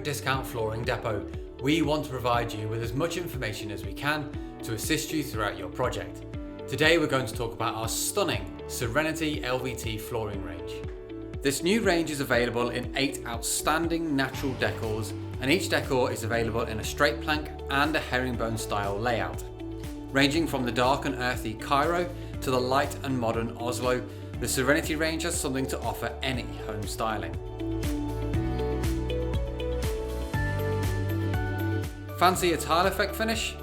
at Discount Flooring Depot, we want to provide you with as much information as we can to assist you throughout your project. Today we're going to talk about our stunning Serenity LVT flooring range. This new range is available in 8 outstanding natural decors, and each decor is available in a straight plank and a herringbone style layout. Ranging from the dark and earthy Cairo to the light and modern Oslo, the Serenity range has something to offer any home styling. Fancy a tile effect finish?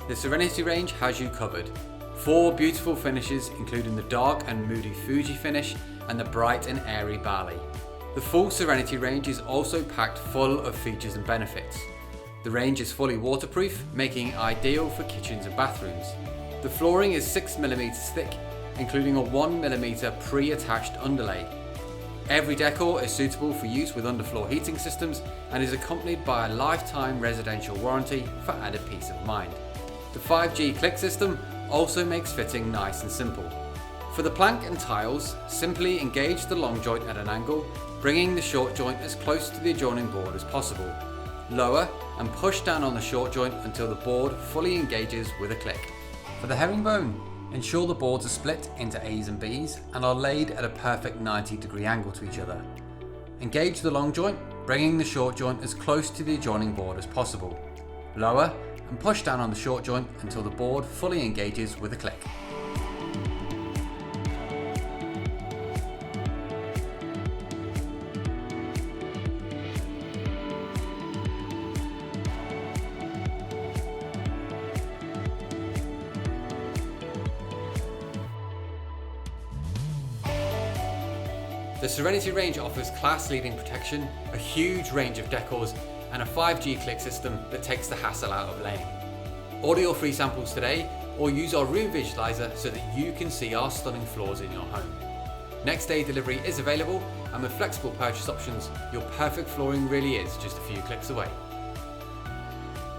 The Serenity range has you covered. 4 beautiful finishes including the dark and moody Fuji finish and the bright and airy Bali. The full Serenity range is also packed full of features and benefits. The range is fully waterproof, making it ideal for kitchens and bathrooms. The flooring is 6mm thick, including a 1mm pre-attached underlay. Every decor is suitable for use with underfloor heating systems and is accompanied by a lifetime residential warranty for added peace of mind. The 5G click system also makes fitting nice and simple. For the plank and tiles, simply engage the long joint at an angle, bringing the short joint as close to the adjoining board as possible. Lower and push down on the short joint until the board fully engages with a click. For the herringbone, ensure the boards are split into A's and B's and are laid at a perfect 90-degree angle to each other. Engage the long joint, bringing the short joint as close to the adjoining board as possible. Lower and push down on the short joint until the board fully engages with a click. The Serenity range offers class-leading protection, a huge range of decors, and a 5G click system that takes the hassle out of laying. Order your free samples today or use our room visualizer so that you can see our stunning floors in your home. Next day delivery is available, and with flexible purchase options, your perfect flooring really is just a few clicks away.